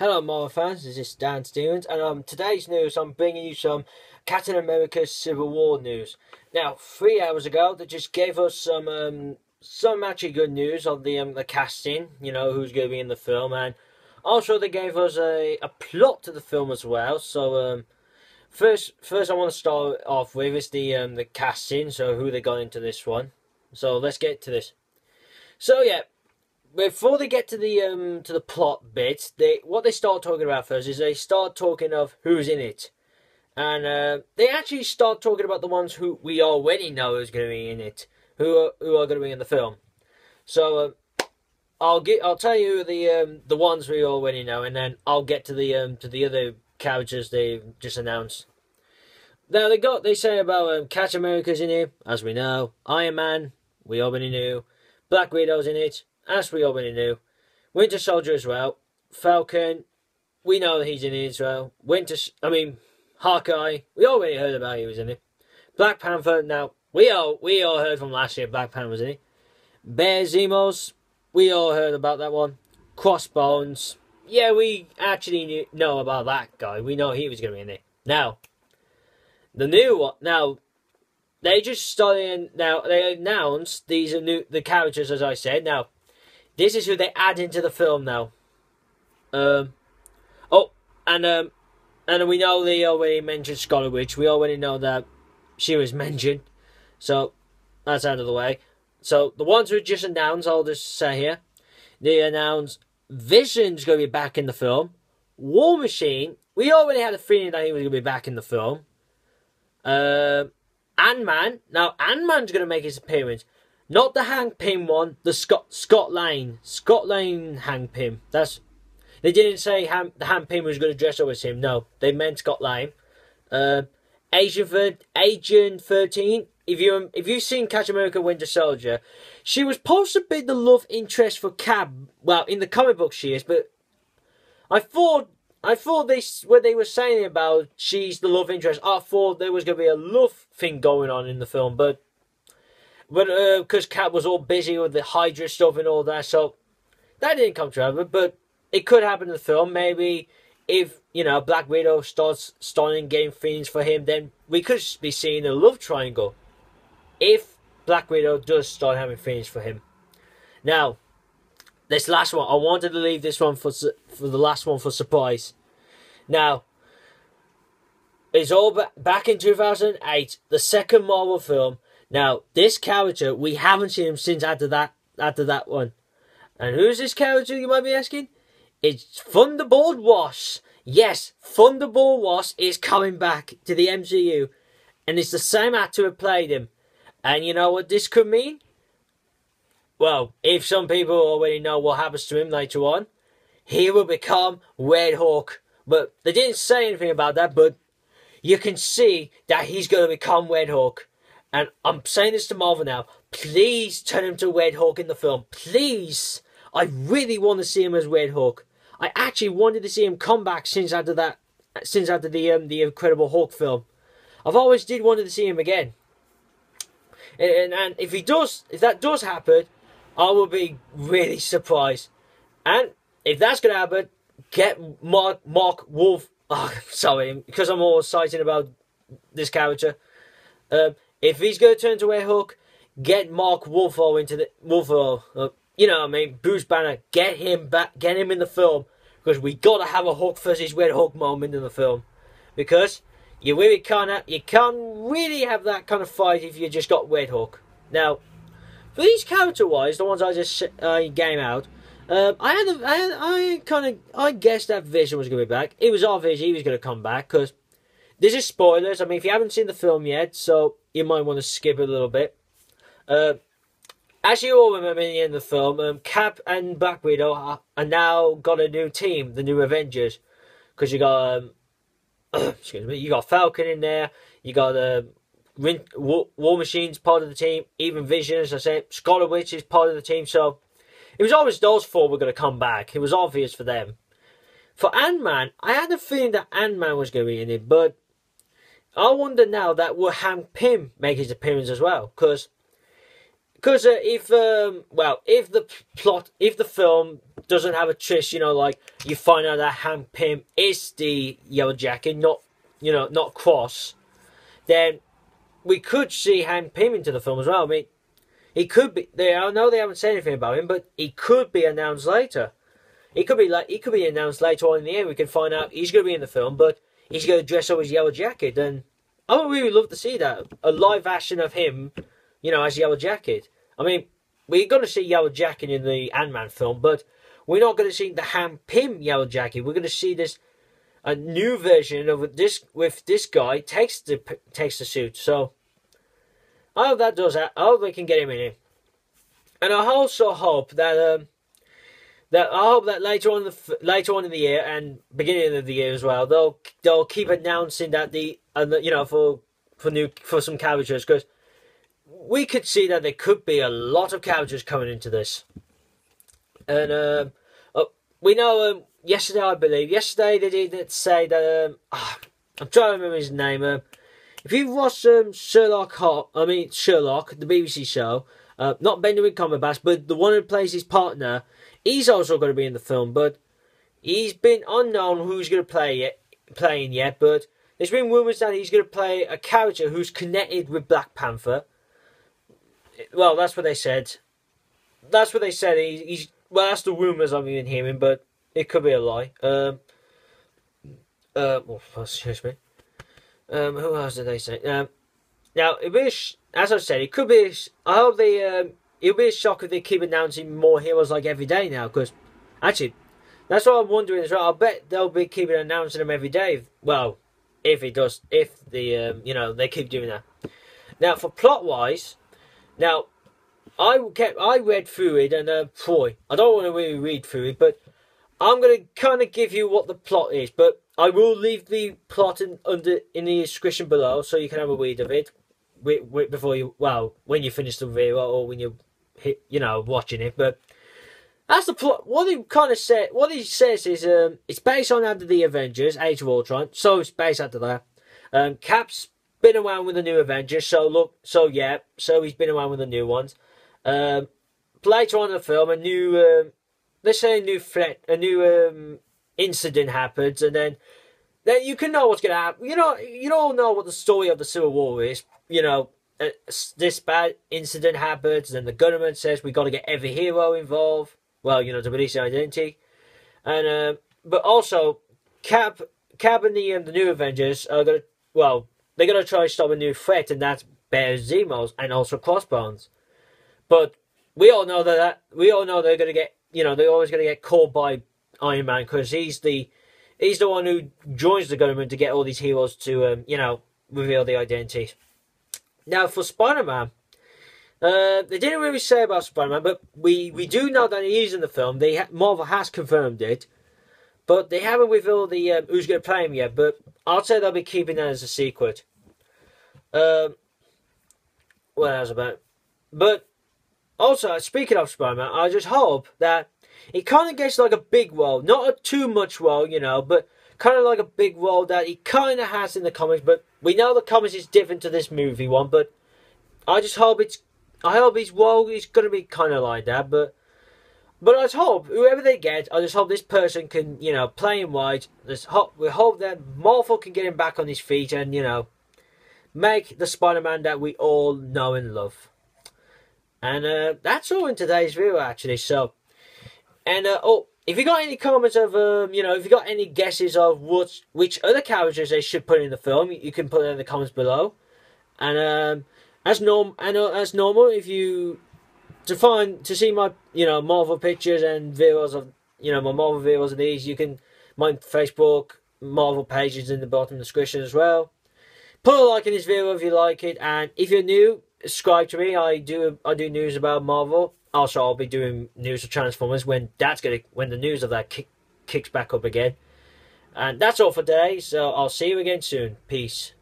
Hello Marvel fans, this is Dan Stevens, and today's news, I'm bringing you some Captain America Civil War news. Now, 3 hours ago, they just gave us some actually good news of the casting, you know, who's going to be in the film, and also they gave us a plot to the film as well. So first I want to start off with is the casting, so who they got into this one. So let's get to this. So yeah. Before they get to the plot bit, what they start talking about first is they start talking of who's in it, and they actually start talking about the ones who we already know is going to be in it, who are going to be in the film. So I'll tell you the ones we already know, and then I'll get to the other characters they just announced. Now they say about Captain America's in it, as we know. Iron Man, we already knew. Black Widow's in it, as we already knew. Winter Soldier as well. Falcon, we know that he's in it as well. Hawkeye, we already heard about he was in it. Black Panther, now, we all heard from last year Black Panther was in it. Zemo, we all heard about that one. Crossbones, yeah, we actually know about that guy. We know he was going to be in it. Now, the new one, now, they just started, now, they announced these are the characters, as I said. Now, this is who they add into the film now. And we know they already mentioned Scarlet Witch. We already know that she was mentioned. So, that's out of the way. So, the ones who just announced, I'll just say here. They announced Vision's going to be back in the film. War Machine, we already had a feeling that he was going to be back in the film. Ant-Man, now Ant-Man's going to make his appearance. Not the Hank Pym one, the Scott Lang Hank Pym. They didn't say the Hank Pym was going to dress up as him. No, they meant Scott Lang. Agent 13. If you've seen Captain America: Winter Soldier, she was supposed to be the love interest for Cap. Well, in the comic book she is, but I thought what they were saying about she's the love interest, I thought there was going to be a love thing going on in the film, but because Cap was all busy with the Hydra stuff and all that, so that didn't come to happen. But it could happen in the film. Maybe if, you know, Black Widow starting getting feelings for him, then we could be seeing a love triangle. If Black Widow does start having feelings for him. Now, this last one, I wanted to leave this one for the last one for surprise. Now, it's all back in 2008, the second Marvel film. Now, this character, we haven't seen him since after that one. And who's this character, you might be asking? It's Thunderbolt Ross. Yes, Thunderbolt Ross is coming back to the MCU. And it's the same actor who played him. And you know what this could mean? Well, if some people already know what happens to him later on, he will become Red Hawk. But they didn't say anything about that, but you can see that he's going to become Red Hawk. And I'm saying this to Marvel now. Please turn him to Red Hawk in the film. Please. I really want to see him as Red Hawk. I actually wanted to see him come back since after the Incredible Hulk film. I've always did wanted to see him again. And if that does happen, I will be really surprised. And if that's going to happen, get Mark Wolf. Oh, sorry, because I'm all excited about this character. If he's going to turn to Red Hook, get Mark Wolfo into the you know what I mean, Bruce Banner. Get him back. Get him in the film, because we got to have a Hulk versus Red Hulk moment in the film, because you really can't really have that kind of fight if you just got Red Hulk. Now, for these character-wise, the ones I just game out, I guessed that Vision was going to be back. It was obvious he was going to come back, because this is spoilers. I mean, if you haven't seen the film yet, so you might want to skip it a little bit. As you all remember in the film, Cap and Black Widow are now got a new team, the new Avengers, because you got excuse me, you got Falcon in there, you got War Machine's part of the team, even Vision, as I said, Scarlet Witch is part of the team. So it was always those four were going to come back. It was obvious for them. For Ant-Man, I had a feeling that Ant-Man was going to be in it, but I wonder now that will Hank Pym make his appearance as well, because Because if the film doesn't have a twist, like you find out that Hank Pym is the Yellow Jacket, not Cross, then we could see Hank Pym into the film as well. I mean, he could be. I know they haven't said anything about him, but he could be announced later. He could be announced later on in the year. We can find out he's going to be in the film, but he's going to dress up as Yellow Jacket. And I would really love to see that, a live action of him, as Yellow Jacket. I mean, we're going to see Yellow Jacket in the Ant-Man film, but we're not going to see the Hank Pym Yellow Jacket. We're going to see a new version of this with this guy takes the suit. So I hope that does that. I hope they can get him in it, and I also hope that later on in the year and beginning of the year as well, they'll keep announcing that for some characters, because we could see that there could be a lot of characters coming into this. And we know yesterday they did say that I'm trying to remember his name. If you've watched Sherlock, the BBC show, not Benjamin Cumberbatch, but the one who plays his partner, he's also going to be in the film, but he's been unknown who's going to playing yet. But there's been rumours that he's going to play a character who's connected with Black Panther. Well, that's what they said. That's what they said. That's the rumours I've been hearing, but it could be a lie. Excuse me. Who else did they say? Now, as I said, it could be. I hope it'll be a shock if they keep announcing more heroes like every day now. Because actually, that's what I'm wondering as well. I bet they'll be keeping announcing them every day. Well, if they keep doing that. Now, for plot wise. Now, I read through it, and I don't want to really read through it, but I'm going to kind of give you what the plot is. But I will leave the plot in the description below, so you can have a read of it when you finish the video or when you watching it. But that's the plot. What he says is it's based on after the Avengers, Age of Ultron, so it's based after that. Cap's been around with the new Avengers, so he's been around with the new ones. Later on in the film, a new incident happens, and then you can know what's going to happen. You all know what the story of the Civil War is. This bad incident happens, and the government says we got to get every hero involved. Well, to release their identity, and but also Cap and the new Avengers are going to they're going to try to stop a new threat, and that's Zemo and also Crossbones. But we all know they're going to get, they're always going to get caught by Iron Man, because he's the one who joins the government to get all these heroes to, reveal their identities. Now, for Spider-Man, they didn't really say about Spider-Man, but we do know that he is in the film. Marvel has confirmed it, but they haven't revealed who's going to play him yet. But I'd say they'll be keeping that as a secret. What else about? But also, speaking of Spider-Man, I just hope that it kind of gets like a big role, not a too much role, but kind of like a big role that he kind of has in the comics. But we know the comics is different to this movie one. But I hope his role is going to be kind of like that. But I just hope whoever they get, I just hope this person can, play him right. We hope that Marvel can get him back on his feet and, make the Spider-Man that we all know and love. And that's all in today's video, actually. So, and if you got any comments of if you got any guesses of which other characters they should put in the film, you can put it in the comments below. And as normal, if you to see my Marvel pictures and videos of my Marvel videos of these, you can my Facebook Marvel pages in the bottom description as well. Put a like in this video if you like it, and if you're new, subscribe to me. I do news about Marvel. Also, I'll be doing news of Transformers when the news of that kicks back up again. And that's all for today. So I'll see you again soon. Peace.